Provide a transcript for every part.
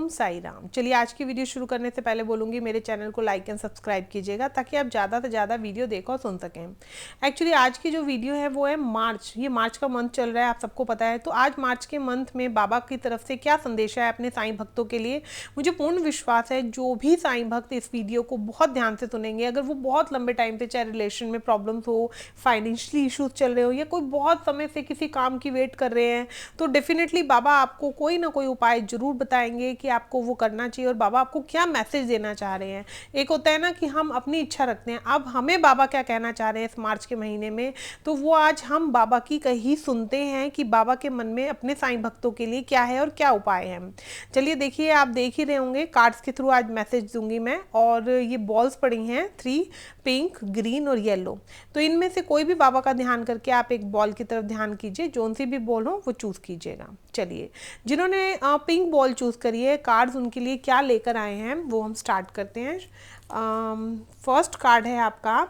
ओम साई राम। चलिए आज की वीडियो शुरू करने से पहले बोलूँगी मेरे चैनल को लाइक एंड सब्सक्राइब कीजिएगा ताकि आप ज़्यादा से ज़्यादा वीडियो देखो और सुन सकें। एक्चुअली आज की जो वीडियो है वो है मार्च, ये मार्च का मंथ चल रहा है, आप सबको पता है। तो आज मार्च के मंथ में बाबा की तरफ से क्या संदेश है अपने साईं भक्तों के लिए, मुझे पूर्ण विश्वास है जो भी साईं भक्त इस वीडियो को बहुत ध्यान से सुनेंगे, अगर वो बहुत लंबे टाइम से चाहे रिलेशन में प्रॉब्लम्स हो, फाइनेंशियली इशूज चल रहे हो या कोई बहुत समय से किसी काम की वेट कर रहे हैं, तो डेफिनेटली बाबा आपको कोई ना कोई उपाय जरूर बताएंगे कि आपको वो करना चाहिए और बाबा आपको क्या मैसेज देना चाह रहे हैं। एक होता है ना कि हम अपनी इच्छा रखते हैं, अब हमें बाबा क्या कहना चाह रहे हैं इस मार्च के महीने में, तो वो आज हम बाबा की कही सुनते हैं कि बाबा के मन में अपने साईं भक्तों के लिए क्या है और क्या उपाय है। चलिए देखिए, आप देख ही रहे होंगे कार्ड्स के थ्रू आज मैसेज दूंगी मैं, और ये बॉल्स पड़ी हैं 3, पिंक, ग्रीन और येलो। तो इनमें से कोई भी बाबा का ध्यान करके आप एक बॉल की तरफ ध्यान कीजिए, जोन सी भी बॉल हो वो चूज कीजिएगा। चलिए, जिन्होंने पिंक बॉल चूज करी है, कार्ड्स उनके लिए क्या लेकर आए हैं वो हम स्टार्ट करते हैं। फर्स्ट कार्ड है आपका,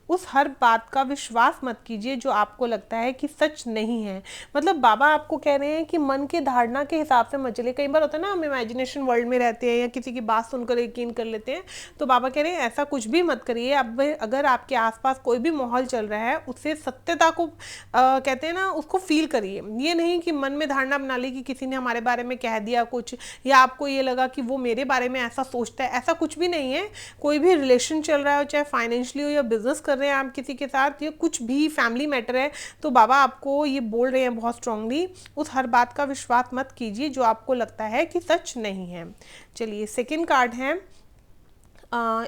उस हर बात का विश्वास मत कीजिए जो आपको लगता है कि सच नहीं है। मतलब बाबा आपको कह रहे हैं कि मन के धारणा के हिसाब से मत चलिए। कई बार होता है ना, हम इमेजिनेशन वर्ल्ड में रहते हैं या किसी की बात सुनकर यकीन कर लेते हैं, तो बाबा कह रहे हैं ऐसा कुछ भी मत करिए। अब अगर आपके आसपास कोई भी माहौल चल रहा है, उससे सत्यता को कहते हैं ना, उसको फील करिए। ये नहीं कि मन में धारणा बना ली कि किसी ने हमारे बारे में कह दिया कुछ, या आपको ये लगा कि वो मेरे बारे में ऐसा सोचता है, ऐसा कुछ भी नहीं है। कोई भी रिलेशन चल रहा हो, चाहे फाइनेंशियली हो या बिजनेस कर रहे हैं आप किसी के साथ, या कुछ भी फैमिली मैटर है, तो बाबा आपको ये बोल रहे हैं बहुत स्ट्रांगली, उस हर बात का विश्वास मत कीजिए जो आपको लगता है कि सच नहीं है। चलिए, सेकंड कार्ड है,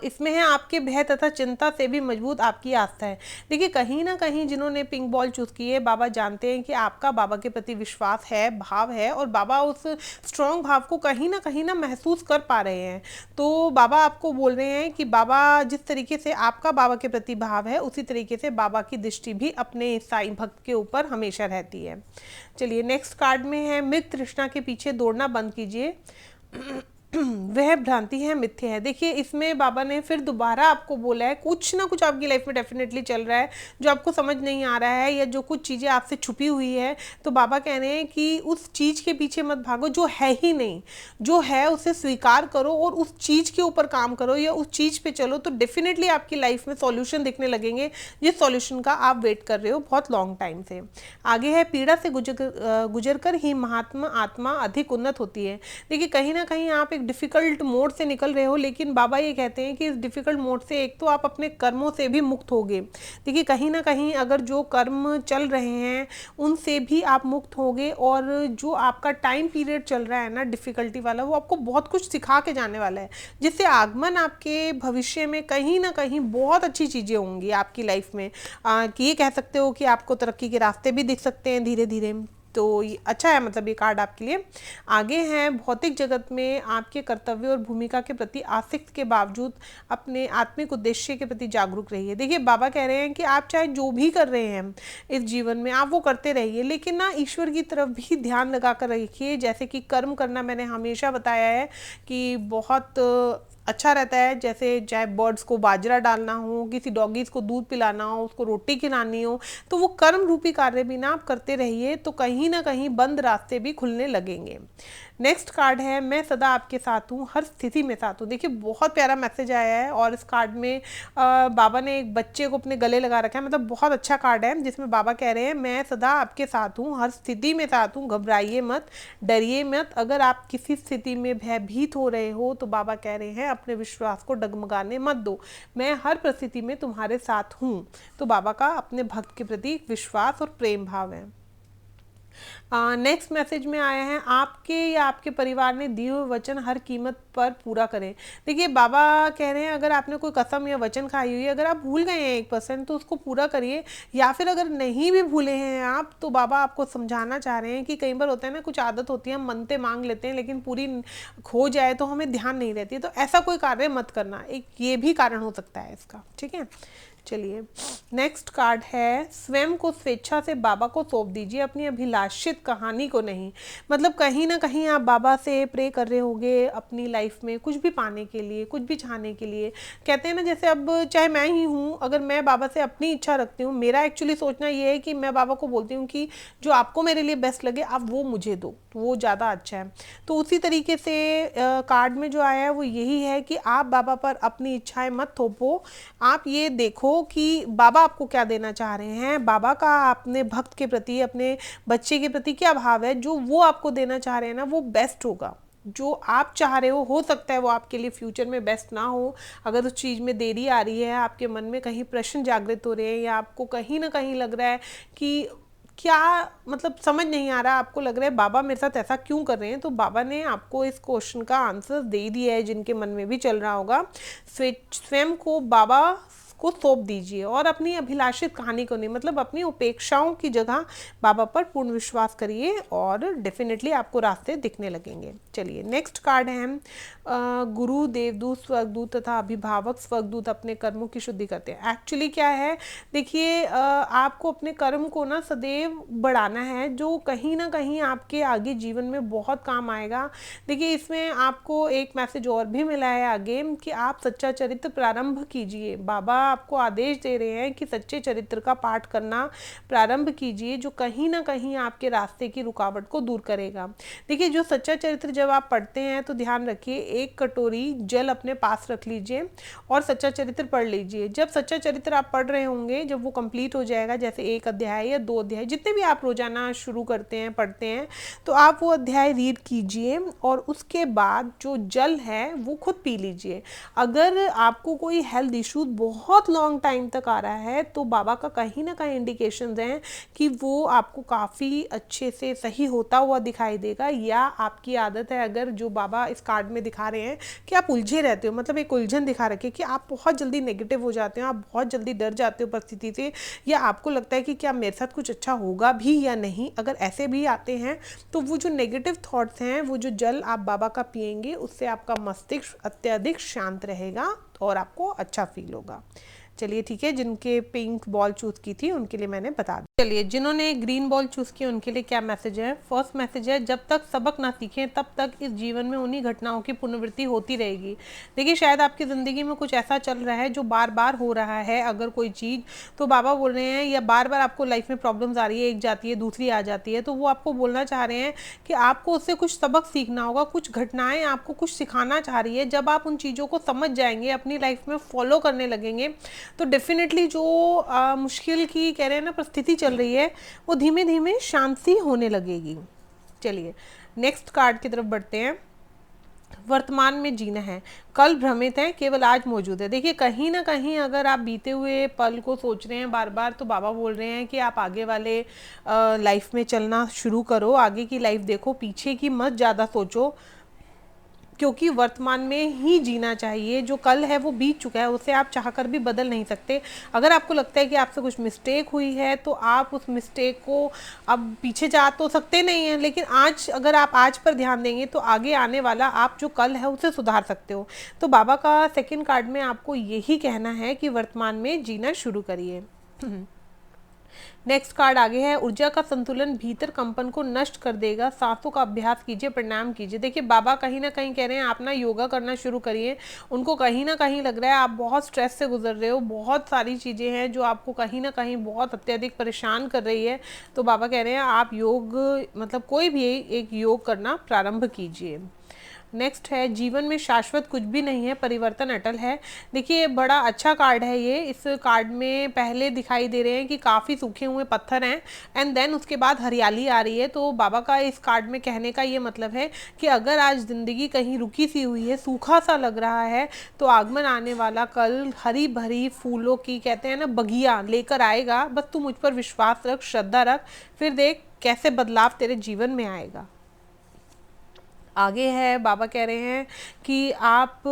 इसमें है आपके भय तथा चिंता से भी मजबूत आपकी आस्था है। देखिए, कहीं ना कहीं जिन्होंने पिंक बॉल चूज की है, बाबा जानते हैं कि आपका बाबा के प्रति विश्वास है, भाव है, और बाबा उस स्ट्रॉन्ग भाव को कहीं ना महसूस कर पा रहे हैं। तो बाबा आपको बोल रहे हैं कि बाबा जिस तरीके से आपका बाबा के प्रति भाव है, उसी तरीके से बाबा की दृष्टि भी अपने साईं भक्त के ऊपर हमेशा रहती है। चलिए, नेक्स्ट कार्ड में है, मृग तृष्णा के पीछे दौड़ना बंद कीजिए, वह भ्रांति है, मिथ्या है। देखिए, इसमें बाबा ने फिर दोबारा आपको बोला है, कुछ ना कुछ आपकी लाइफ में डेफिनेटली चल रहा है जो आपको समझ नहीं आ रहा है, या जो कुछ चीज़ें आपसे छुपी हुई है, तो बाबा कह रहे हैं कि उस चीज़ के पीछे मत भागो जो है ही नहीं, जो है उसे स्वीकार करो और उस चीज़ के ऊपर काम करो या उस चीज़ पे चलो, तो डेफिनेटली आपकी लाइफ में सॉल्यूशन दिखने लगेंगे, जिस सॉल्यूशन का आप वेट कर रहे हो बहुत लॉन्ग टाइम से। आगे है, पीड़ा से गुजर कर ही महात्मा आत्मा अधिक उन्नत होती है। देखिए, कहीं ना कहीं आप डिफिकल्ट मोड से निकल रहे हो, लेकिन बाबा ये कहते हैं कि इस डिफिकल्ट मोड से एक तो आप अपने कर्मों से भी मुक्त होगे। देखिए, कहीं ना कहीं अगर जो कर्म चल रहे हैं उनसे भी आप मुक्त होगे, और जो आपका टाइम पीरियड चल रहा है ना डिफिकल्टी वाला, वो आपको बहुत कुछ सिखा के जाने वाला है, जिससे आगमन आपके भविष्य में कहीं ना कहीं बहुत अच्छी चीज़ें होंगी आपकी लाइफ में। कि ये कह सकते हो कि आपको तरक्की के रास्ते भी दिख सकते हैं धीरे धीरे। तो ये अच्छा है, मतलब ये कार्ड आपके लिए। आगे हैं, भौतिक जगत में आपके कर्तव्य और भूमिका के प्रति आसक्त के बावजूद अपने आत्मिक उद्देश्य के प्रति जागरूक रहिए। देखिए, बाबा कह रहे हैं कि आप चाहे जो भी कर रहे हैं इस जीवन में, आप वो करते रहिए, लेकिन ना ईश्वर की तरफ भी ध्यान लगा कर रखिए। जैसे कि कर्म करना मैंने हमेशा बताया है कि बहुत अच्छा रहता है। जैसे चाहे बर्ड्स को बाजरा डालना हो, किसी डॉगीज़ को दूध पिलाना हो, उसको रोटी खिलानी हो, तो वो कर्म रूपी कार्य भी ना आप करते रहिए, तो कहीं ना कहीं बंद रास्ते भी खुलने लगेंगे। नेक्स्ट कार्ड है, मैं सदा आपके साथ हूँ, हर स्थिति में साथ हूँ। देखिए, बहुत प्यारा मैसेज आया है, और इस कार्ड में बाबा ने एक बच्चे को अपने गले लगा रखा है। मतलब बहुत अच्छा कार्ड है, जिसमें बाबा कह रहे हैं मैं सदा आपके साथ हूँ, हर स्थिति में साथ हूँ, घबराइए मत, डरिए मत। अगर आप किसी स्थिति में भयभीत हो रहे हो, तो बाबा कह रहे हैं अपने विश्वास को डगमगाने मत दो, मैं हर परिस्थिति में तुम्हारे साथ हूँ। तो बाबा का अपने भक्त के प्रति विश्वास और प्रेम भाव है। नेक्स्ट मैसेज में आया है, आपके या आपके परिवार ने दिए हुए वचन हर कीमत पर पूरा करें। देखिए, बाबा कह रहे हैं अगर आपने कोई कसम या वचन खाई हुई है, अगर आप भूल गए हैं 1%, तो उसको पूरा करिए। या फिर अगर नहीं भी भूले हैं आप, तो बाबा आपको समझाना चाह रहे हैं कि कई बार होता है ना, कुछ आदत होती है, हम मनते मांग लेते हैं लेकिन पूरी खो जाए तो हमें ध्यान नहीं रहती है, तो ऐसा कोई कार्य मत करना। एक ये भी कारण हो सकता है इसका, ठीक है। चलिए, नेक्स्ट कार्ड है, स्वयं को स्वेच्छा से बाबा को सौंप दीजिए, अपनी अभिलाषित कहानी को नहीं। मतलब कहीं ना कहीं आप बाबा से प्रे कर रहे होंगे अपनी लाइफ में कुछ भी पाने के लिए, कुछ भी चाहने के लिए। कहते हैं ना, जैसे अब चाहे मैं ही हूँ, अगर मैं बाबा से अपनी इच्छा रखती हूँ, मेरा एक्चुअली सोचना ये है कि मैं बाबा को बोलती हूँ कि जो आपको मेरे लिए बेस्ट लगे आप वो मुझे दो। तो वो ज़्यादा अच्छा है। तो उसी तरीके से कार्ड में जो आया है वो यही है कि आप बाबा पर अपनी इच्छाएं मत थोपो। आप ये देखो कि बाबा आपको क्या देना चाह रहे हैं, बाबा का अपने भक्त के प्रति, अपने बच्चे के प्रति क्या भाव है, जो वो आपको देना चाह रहे हैं ना वो बेस्ट होगा। जो आप चाह रहे हो सकता है वो आपके लिए फ्यूचर में बेस्ट ना हो। अगर उस चीज़ में देरी आ रही है, आपके मन में कहीं प्रश्न जागृत हो रहे हैं, या आपको कहीं ना कहीं लग रहा है कि क्या मतलब समझ नहीं आ रहा, आपको लग रहा है बाबा मेरे साथ ऐसा क्यों कर रहे हैं, तो बाबा ने आपको इस क्वेश्चन का आंसर दे दिया है, जिनके मन में भी चल रहा होगा। स्वयं को बाबा को सौंप दीजिए और अपनी अभिलाषित कहानी को नहीं, मतलब अपनी उपेक्षाओं की जगह बाबा पर पूर्ण विश्वास करिए और डेफिनेटली आपको रास्ते दिखने लगेंगे। चलिए नेक्स्ट कार्ड है गुरु, देवदूत, स्वर्गदूत तथा अभिभावक। स्वर्गदूत अपने कर्मों की शुद्धि करते हैं। एक्चुअली क्या है, देखिए आपको अपने कर्म को ना सदैव बढ़ाना है, जो कहीं ना कहीं आपके आगे जीवन में बहुत काम आएगा। देखिए इसमें आपको एक मैसेज और भी मिला है आगे कि आप सच्चा चरित्र प्रारंभ कीजिए। बाबा आपको आदेश दे रहे हैं कि सच्चे चरित्र का पाठ करना प्रारंभ कीजिए, जो कहीं ना कहीं आपके रास्ते की रुकावट को दूर करेगा। देखिए जो सच्चा चरित्र जब आप पढ़ते हैं तो ध्यान रखिए, एक कटोरी जल अपने पास रख लीजिए और सच्चा चरित्र पढ़ लीजिए। जब सच्चा चरित्र आप पढ़ रहे होंगे, जब वो कंप्लीट हो जाएगा, जैसे 1 अध्याय या 2 अध्याय, जितने भी आप रोजाना शुरू करते हैं पढ़ते हैं, तो आप वो अध्याय रीड कीजिए और उसके बाद जो जल है वो खुद पी लीजिए। अगर आपको कोई हेल्थ इशूज बहुत लॉन्ग टाइम तक आ रहा है तो बाबा का कहीं ना कहीं इंडिकेशंस हैं कि वो आपको काफ़ी अच्छे से सही होता हुआ दिखाई देगा। या आपकी आदत है, अगर जो बाबा इस कार्ड में दिखा रहे हैं कि आप उलझे रहते हो, मतलब एक उलझन दिखा रखे कि आप बहुत जल्दी नेगेटिव हो जाते हो, आप बहुत जल्दी डर जाते हो परिस्थिति से, या आपको लगता है कि क्या मेरे साथ कुछ अच्छा होगा भी या नहीं, अगर ऐसे भी आते हैं तो वो जो नेगेटिव थॉट्स हैं, वो जो जल आप बाबा का पिएंगे उससे आपका मस्तिष्क अत्यधिक शांत रहेगा और आपको अच्छा फील होगा। चलिए ठीक है, जिनके पिंक बॉल चूज की थी उनके लिए मैंने बता दिया। चलिए जिन्होंने ग्रीन बॉल चूज की उनके लिए क्या मैसेज है। फर्स्ट मैसेज है, जब तक सबक ना सीखें तब तक इस जीवन में उन्हीं घटनाओं की पुनरावृत्ति होती रहेगी। देखिए शायद आपकी ज़िंदगी में कुछ ऐसा चल रहा है जो बार बार हो रहा है, अगर कोई चीज़, तो बाबा बोल रहे हैं, या बार बार आपको लाइफ में प्रॉब्लम्स आ रही है, एक जाती है दूसरी आ जाती है, तो वो आपको बोलना चाह रहे हैं कि आपको उससे कुछ सबक सीखना होगा, कुछ घटनाएं आपको कुछ सिखाना चाह रही है। जब आप उन चीज़ों को समझ जाएंगे, अपनी लाइफ में फॉलो करने लगेंगे, तो डेफिनेटली जो मुश्किल की कह रहे हैं ना परिस्थिति चल रही है, वो धीमे धीमे शांति होने लगेगी। चलिए नेक्स्ट कार्ड की तरफ बढ़ते हैं। वर्तमान में जीना है, कल भ्रमित है, केवल आज मौजूद है। देखिए कहीं ना कहीं अगर आप बीते हुए पल को सोच रहे हैं बार बार, तो बाबा बोल रहे हैं कि आप आगे वाले लाइफ में चलना शुरू करो, आगे की लाइफ देखो, पीछे की मत ज़्यादा सोचो, क्योंकि वर्तमान में ही जीना चाहिए। जो कल है वो बीत चुका है, उसे आप चाहकर भी बदल नहीं सकते। अगर आपको लगता है कि आपसे कुछ मिस्टेक हुई है तो आप उस मिस्टेक को अब पीछे जा तो सकते नहीं हैं, लेकिन आज अगर आप आज पर ध्यान देंगे तो आगे आने वाला आप जो कल है उसे सुधार सकते हो। तो बाबा का सेकंड कार्ड में आपको यही कहना है कि वर्तमान में जीना शुरू करिए। नेक्स्ट कार्ड आगे है, ऊर्जा का संतुलन भीतर कंपन को नष्ट कर देगा, सांसों का अभ्यास कीजिए, प्राणायाम कीजिए। देखिए बाबा कहीं ना कहीं कह रहे हैं आप ना योगा करना शुरू करिए। उनको कहीं ना कहीं लग रहा है आप बहुत स्ट्रेस से गुजर रहे हो, बहुत सारी चीज़ें हैं जो आपको कहीं ना कहीं बहुत अत्यधिक परेशान कर रही है। तो बाबा कह रहे हैं आप योग, मतलब कोई भी एक योग करना प्रारंभ कीजिए। नेक्स्ट है, जीवन में शाश्वत कुछ भी नहीं है, परिवर्तन अटल है। देखिए बड़ा अच्छा कार्ड है ये। इस कार्ड में पहले दिखाई दे रहे हैं कि काफ़ी सूखे हुए पत्थर हैं एंड देन उसके बाद हरियाली आ रही है। तो बाबा का इस कार्ड में कहने का ये मतलब है कि अगर आज ज़िंदगी कहीं रुकी सी हुई है, सूखा सा लग रहा है, तो आगमन आने वाला कल हरी भरी फूलों की कहते हैं ना बगिया लेकर आएगा। बस तू मुझ पर विश्वास रख, श्रद्धा रख, फिर देख कैसे बदलाव तेरे जीवन में आएगा। आगे है, बाबा कह रहे हैं कि आप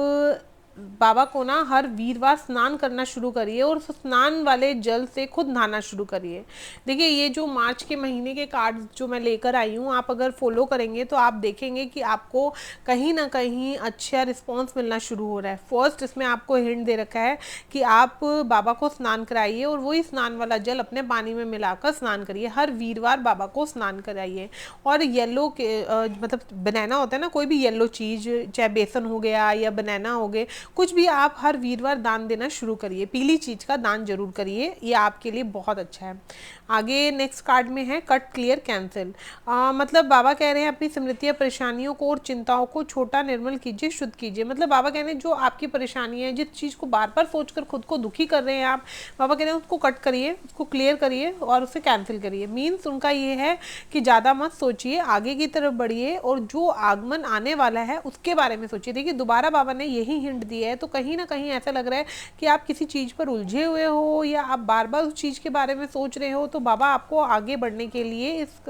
बाबा को ना हर वीरवार स्नान करना शुरू करिए और उस स्नान वाले जल से खुद नहाना शुरू करिए। देखिए ये जो मार्च के महीने के कार्ड जो मैं लेकर आई हूँ, आप अगर फॉलो करेंगे तो आप देखेंगे कि आपको कहीं ना कहीं अच्छा रिस्पांस मिलना शुरू हो रहा है। फर्स्ट इसमें आपको हिंट दे रखा है कि आप बाबा को स्नान कराइए और वही स्नान वाला जल अपने पानी में मिलाकर स्नान करिए। हर वीरवार बाबा को स्नान कराइए। और येलो के मतलब बनाना होता है ना, कोई भी येलो चीज़, चाहे बेसन हो गया या बनाना हो गए, कुछ भी आप हर वीरवार दान देना शुरू करिए, पीली चीज का दान जरूर करिए, ये आपके लिए बहुत अच्छा है। आगे नेक्स्ट कार्ड में है कट क्लियर कैंसिल। मतलब बाबा कह रहे हैं अपनी स्मृतियाँ, परेशानियों को और चिंताओं को छोटा निर्मल कीजिए, शुद्ध कीजिए। मतलब बाबा कह रहे हैं जो आपकी परेशानी है, जिस चीज़ को बार बार सोचकर खुद को दुखी कर रहे हैं आप, बाबा कह रहे हैं उसको कट करिए, उसको क्लियर करिए और उसे कैंसिल करिए। मीन्स उनका ये है कि ज़्यादा मत सोचिए, आगे की तरफ बढ़िए और जो आगमन आने वाला है उसके बारे में सोचिए। देखिए दोबारा बाबा ने यही हिंट दिया है, तो कहीं ना कहीं ऐसा लग रहा है कि आप किसी चीज़ पर उलझे हुए हो या आप बार बार उस चीज़ के बारे में सोच रहे हो, तो बाबा आपको आगे बढ़ने के लिए इस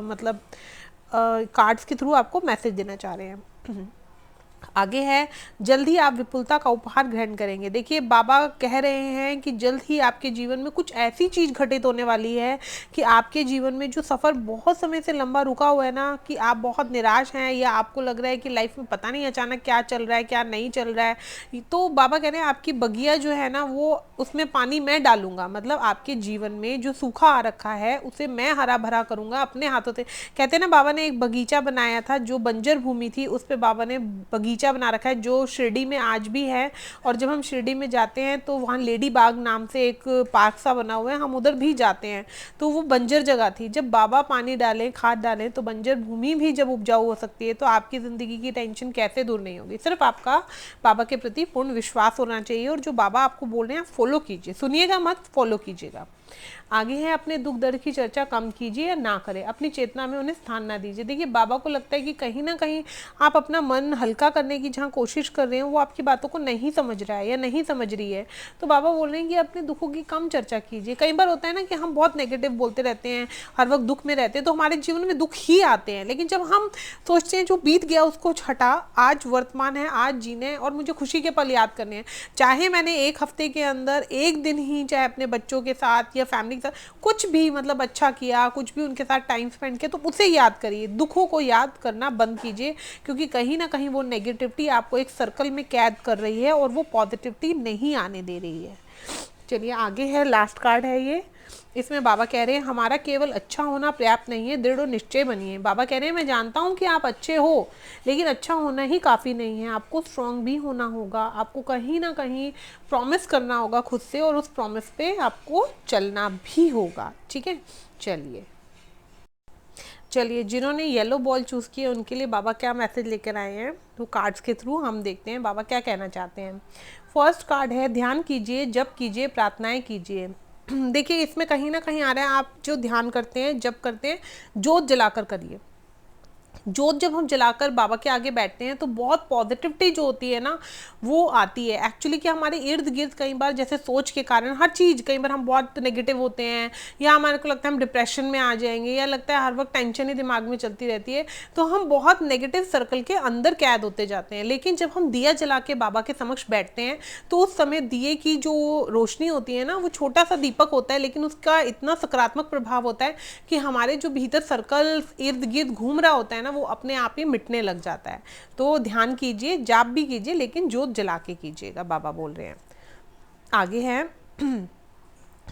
मतलब कार्ड्स के थ्रू आपको मैसेज देना चाह रहे हैं। आगे है जल्द ही आप विपुलता का उपहार ग्रहण करेंगे। देखिए बाबा कह रहे हैं कि जल्द ही आपके जीवन में कुछ ऐसी चीज़ घटित होने वाली है कि आपके जीवन में जो सफ़र बहुत समय से लंबा रुका हुआ है ना, कि आप बहुत निराश हैं या आपको लग रहा है कि लाइफ में पता नहीं अचानक क्या चल रहा है क्या नहीं चल रहा है, तो बाबा कह रहे हैं आपकी बगिया जो है ना वो उसमें पानी मैं डालूंगा। मतलब आपके जीवन में जो सूखा आ रखा है उसे मैं हरा भरा करूँगा अपने हाथों से। कहते हैं ना बाबा ने एक बगीचा बनाया था, जो बंजर भूमि थी उस पर बाबा ने बगीचा बना रखा है, जो शिरडी में आज भी है। और जब हम शिरडी में जाते हैं तो वहाँ लेडी बाग नाम से एक पार्क सा बना हुआ है, हम उधर भी जाते हैं। तो वो बंजर जगह थी, जब बाबा पानी डालें, खाद डालें, तो बंजर भूमि भी जब उपजाऊ हो सकती है, तो आपकी ज़िंदगी की टेंशन कैसे दूर नहीं होगी। सिर्फ आपका बाबा के प्रति पूर्ण विश्वास होना चाहिए और जो बाबा आपको बोल रहे हैं फॉलो कीजिए, सुनिएगा मत, फॉलो कीजिएगा। आगे है अपने दुख दर्द की चर्चा कम कीजिए या ना करें, अपनी चेतना में उन्हें स्थान ना दीजिए। देखिए बाबा को लगता है कि कहीं ना कहीं आप अपना मन हल्का करने की जहाँ कोशिश कर रहे हैं वो आपकी बातों को नहीं समझ रहा है या नहीं समझ रही है, तो बाबा बोल रहे हैं कि अपने दुखों की कम चर्चा कीजिए। कई बार होता है ना कि हम बहुत नेगेटिव बोलते रहते हैं, हर वक्त दुख में रहते हैं, तो हमारे जीवन में दुख ही आते हैं। लेकिन जब हम सोचते हैं जो बीत गया उसको हटा, आज वर्तमान है, आज जीने और मुझे खुशी के पल याद करने हैं। चाहे मैंने एक हफ्ते के अंदर एक दिन ही चाहे अपने बच्चों के साथ या फैमिली के साथ कुछ भी मतलब अच्छा किया, कुछ भी उनके साथ टाइम स्पेंड किया, तो उसे याद करिए, दुखों को याद करना बंद कीजिए, क्योंकि कहीं ना कहीं वो नेगेटिविटी आपको एक सर्कल में कैद कर रही है और वो पॉजिटिविटी नहीं आने दे रही है। चलिए आगे है लास्ट कार्ड है ये, इसमें बाबा कह रहे हैं हमारा केवल अच्छा होना पर्याप्त नहीं है, दृढ़ और निश्चय बनिए। बाबा कह रहे हैं मैं जानता हूँ कि आप अच्छे हो, लेकिन अच्छा होना ही काफ़ी नहीं है, आपको स्ट्रांग भी होना होगा, आपको कहीं ना कहीं प्रॉमिस करना होगा खुद से और उस प्रॉमिस पे आपको चलना भी होगा। ठीक है, चलिए जिन्होंने येलो बॉल चूज़ किया उनके लिए बाबा क्या मैसेज लेकर आए हैं, तो कार्ड्स के थ्रू हम देखते हैं बाबा क्या कहना चाहते हैं। फर्स्ट कार्ड है ध्यान कीजिए, जप कीजिए, प्रार्थनाएं कीजिए। देखिए इसमें कहीं ना कहीं आ रहा है आप जो ध्यान करते हैं, जप करते हैं, जोत जलाकर करिए। जोत जब हम जलाकर बाबा के आगे बैठते हैं तो बहुत पॉजिटिविटी जो होती है ना वो आती है। एक्चुअली कि हमारे इर्द गिर्द कई बार जैसे सोच के कारण हर चीज़, कई बार हम बहुत नेगेटिव होते हैं या हमारे को लगता है हम डिप्रेशन में आ जाएंगे या लगता है हर वक्त टेंशन ही दिमाग में चलती रहती है, तो हम बहुत नेगेटिव सर्कल के अंदर कैद होते जाते हैं। लेकिन जब हम दिया जला के बाबा के समक्ष बैठते हैं तो उस समय दिए की जो रोशनी होती है ना, वो छोटा सा दीपक होता है लेकिन उसका इतना सकारात्मक प्रभाव होता है कि हमारे जो भीतर सर्कल इर्द गिर्द घूम रहा होता है ना वो अपने आप ही मिटने लग जाता है। तो ध्यान कीजिए, जाप भी कीजिए, लेकिन जोत जला के कीजिएगा, बाबा बोल रहे हैं। आगे है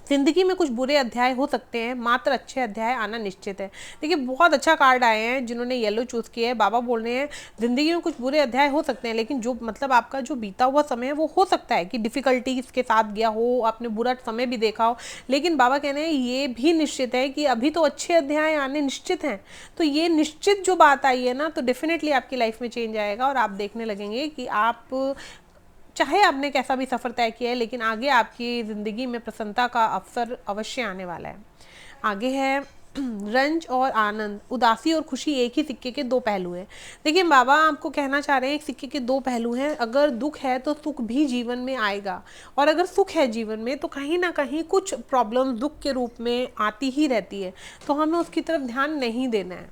जिंदगी में कुछ बुरे अध्याय हो सकते हैं, मात्र अच्छे अध्याय आना निश्चित है। देखिए बहुत अच्छा कार्ड आए हैं जिन्होंने येलो चूज किया है। बाबा बोल रहे हैं जिंदगी में कुछ बुरे अध्याय हो सकते हैं, लेकिन जो मतलब आपका जो बीता हुआ समय है वो हो सकता है कि डिफिकल्टीज के साथ गया हो, आपने बुरा समय भी देखा हो, लेकिन बाबा कह रहे हैं ये भी निश्चित है कि अभी तो अच्छे अध्याय आने निश्चित हैं। तो ये निश्चित जो बात आई है ना, तो डेफिनेटली आपकी लाइफ में चेंज आएगा और आप देखने लगेंगे कि आप चाहे आपने कैसा भी सफ़र तय किया है, लेकिन आगे आपकी ज़िंदगी में प्रसन्नता का अवसर अवश्य आने वाला है। आगे है रंज और आनंद, उदासी और खुशी एक ही सिक्के के दो पहलू हैं। देखिए बाबा आपको कहना चाह रहे हैं एक सिक्के के दो पहलू हैं। अगर दुख है तो सुख भी जीवन में आएगा, और अगर सुख है जीवन में तो कहीं ना कहीं कुछ प्रॉब्लम दुख के रूप में आती ही रहती है, तो हमें उसकी तरफ ध्यान नहीं देना है।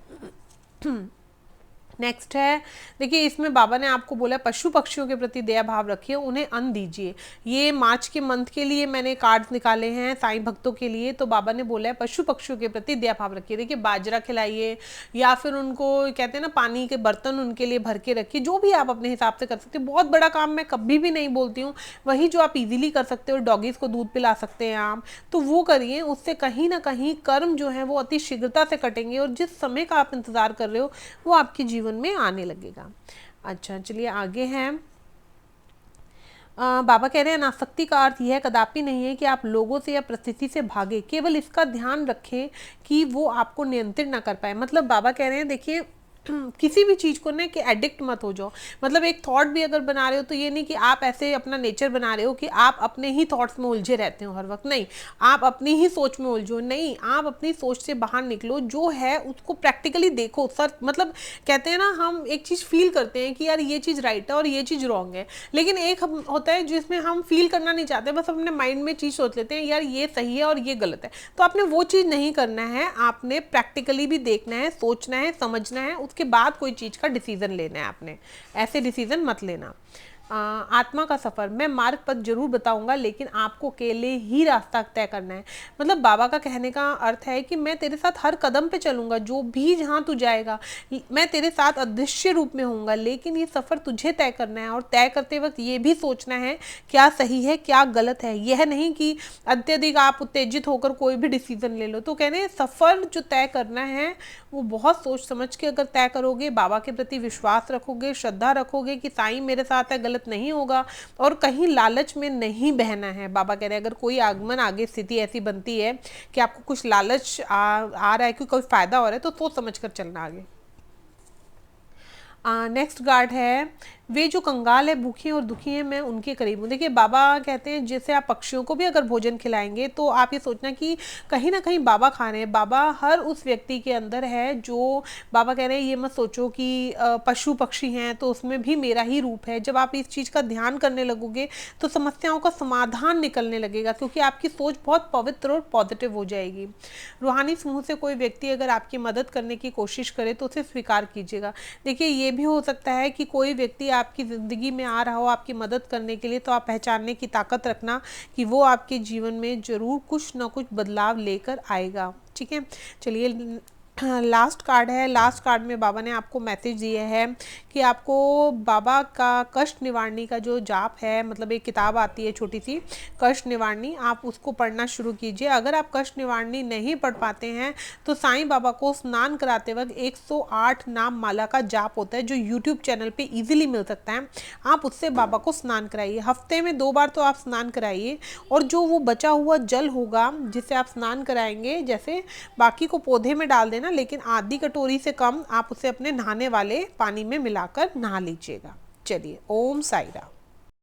नेक्स्ट है, देखिए इसमें बाबा ने आपको बोला पशु पक्षियों के प्रति दया भाव रखिए, उन्हें अन्न दीजिए। ये मार्च के मंथ के लिए मैंने कार्ड्स निकाले हैं साईं भक्तों के लिए, तो बाबा ने बोला है पशु पक्षियों के प्रति दया भाव रखिए। देखिए बाजरा खिलाइए या फिर उनको कहते हैं ना पानी के बर्तन उनके लिए भर के रखिए, जो भी आप अपने हिसाब से कर सकते हो। बहुत बड़ा काम मैं कभी भी नहीं बोलती हूँ, वही जो आप इजीली कर सकते हो, डॉगीज़ को दूध पिला सकते हैं आप, तो वो करिए। उससे कहीं ना कहीं कर्म जो है वो अति शीघ्रता से कटेंगे और जिस समय का आप इंतज़ार कर रहे हो वो आपके जीवन में आने लगेगा। अच्छा चलिए आगे हैं, बाबा कह रहे हैं अनासक्ति का अर्थ यह कदापि नहीं है कि आप लोगों से या परिस्थिति से भागे, केवल इसका ध्यान रखें कि वो आपको नियंत्रित ना कर पाए। मतलब बाबा कह रहे हैं देखिए किसी भी चीज़ को ना कि एडिक्ट मत हो जाओ। मतलब एक थॉट भी अगर बना रहे हो तो ये नहीं कि आप ऐसे अपना नेचर बना रहे हो कि आप अपने ही थॉट्स में उलझे रहते हो हर वक्त, नहीं, आप अपनी ही सोच में उलझो, नहीं, आप अपनी सोच से बाहर निकलो, जो है उसको प्रैक्टिकली देखो। सर मतलब कहते हैं ना, हम एक चीज़ फील करते हैं कि यार ये चीज़ राइट है और ये चीज़ रॉन्ग है, लेकिन एक होता है जिसमें हम फील करना नहीं चाहते, बस अपने माइंड में चीज़ सोच लेते हैं यार ये सही है और ये गलत है। तो आपने वो चीज़ नहीं करना है, आपने प्रैक्टिकली भी देखना है, सोचना है, समझना है, उसके बाद कोई चीज़ का डिसीजन लेना है। आपने ऐसे डिसीजन मत लेना। आत्मा का सफ़र, मैं मार्ग पथ जरूर बताऊंगा, लेकिन आपको अकेले ही रास्ता तय करना है। मतलब बाबा का कहने का अर्थ है कि मैं तेरे साथ हर कदम पे चलूंगा, जो भी जहाँ तू जाएगा मैं तेरे साथ अदृश्य रूप में होऊंगा, लेकिन ये सफ़र तुझे तय करना है। और तय करते वक्त ये भी सोचना है क्या सही है क्या गलत है। यह नहीं कि अत्यधिक आप उत्तेजित होकर कोई भी डिसीजन ले लो। तो कहने सफ़र जो तय करना है वो बहुत सोच समझ के अगर तय करोगे, बाबा के प्रति विश्वास रखोगे, श्रद्धा रखोगे कि साईं मेरे साथ है, गलत नहीं होगा, और कहीं लालच में नहीं बहना है। बाबा कह रहे हैं अगर कोई आगमन आगे स्थिति ऐसी बनती है कि आपको कुछ लालच आ रहा है कि कोई फायदा हो रहा है, तो सोच समझ कर चलना आगे। नेक्स्ट गार्ड है, वे जो कंगाल है, भूखी हैं और दुखी हैं, मैं उनके करीब हूँ। देखिए बाबा कहते हैं जैसे आप पक्षियों को भी अगर भोजन खिलाएंगे तो आप ये सोचना कि कहीं ना कहीं बाबा खा रहे हैं। बाबा हर उस व्यक्ति के अंदर है जो, बाबा कह रहे हैं ये मत सोचो कि पशु पक्षी हैं तो उसमें भी मेरा ही रूप है। जब आप इस चीज़ का ध्यान करने लगोगे तो समस्याओं का समाधान निकलने लगेगा, क्योंकि आपकी सोच बहुत पवित्र और पॉजिटिव हो जाएगी। रूहानी समूह से कोई व्यक्ति अगर आपकी मदद करने की कोशिश करे तो उसे स्वीकार कीजिएगा। देखिए ये भी हो सकता है कि कोई व्यक्ति आपकी ज़िंदगी में आ रहा हो आपकी मदद करने के लिए, तो आप पहचानने की ताकत रखना कि वो आपके जीवन में ज़रूर कुछ ना कुछ बदलाव लेकर आएगा। ठीक है, चलिए लास्ट कार्ड है। लास्ट कार्ड में बाबा ने आपको मैसेज दिया है कि आपको बाबा का कष्ट निवारणी का जो जाप है, मतलब एक किताब आती है छोटी सी कष्ट निवारणी, आप उसको पढ़ना शुरू कीजिए। अगर आप कष्ट निवारणी नहीं पढ़ पाते हैं तो साईं बाबा को स्नान कराते वक्त 108 नाम माला का जाप होता है जो यूट्यूब चैनल पे इजीली मिल सकता है। आप उससे बाबा को स्नान कराइए, हफ्ते में 2 बार तो आप स्नान कराइए, और जो वो बचा हुआ जल होगा जिससे आप स्नान कराएंगे, जैसे बाकी को पौधे में डाल देना, लेकिन आधी कटोरी से कम आप उसे अपने नहाने वाले पानी में मिलाकर नहा लीजिएगा। चलिए, ओम साई राम।